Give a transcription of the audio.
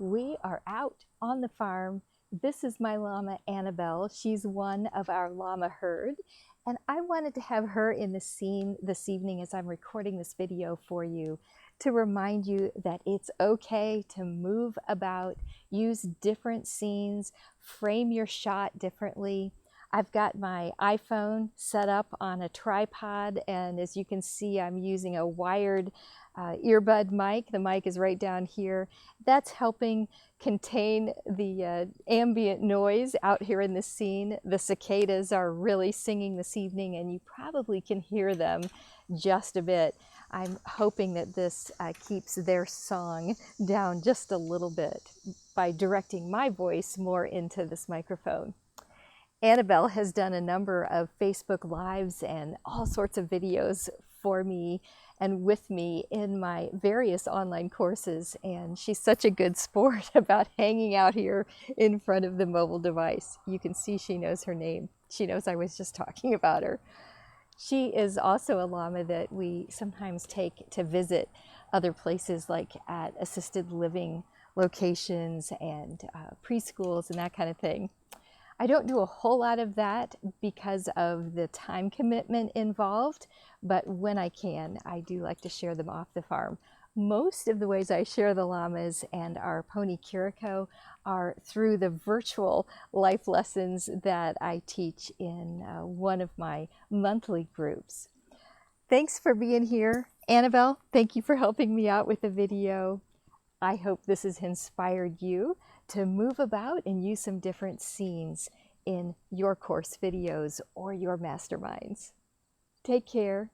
We are out on the farm. This is my llama, Annabell. She's one of our llama herd, and I wanted to have her in the scene this evening as I'm recording this video for you to remind you that it's okay to move about, use different scenes, frame your shot differently. I've got my iPhone set up on a tripod, and as you can see, I'm using a wired earbud mic. The mic is right down here. That's helping contain the ambient noise out here in the scene. The cicadas are really singing this evening, and you probably can hear them just a bit. I'm hoping that this keeps their song down just a little bit by directing my voice more into this microphone. Annabell has done a number of Facebook Lives and all sorts of videos for me and with me in my various online courses, and she's such a good sport about hanging out here in front of the mobile device. You can see she knows her name. She knows I was just talking about her. She is also a llama that we sometimes take to visit other places, like at assisted living locations and preschools and that kind of thing. I don't do a whole lot of that because of the time commitment involved, but when I can, I do like to share them off the farm. Most of the ways I share the llamas and our pony Kiriko are through the virtual life lessons that I teach in one of my monthly groups. Thanks for being here. Annabell, thank you for helping me out with the video. I hope this has inspired you to move about and use some different scenes in your course videos or your masterminds. Take care.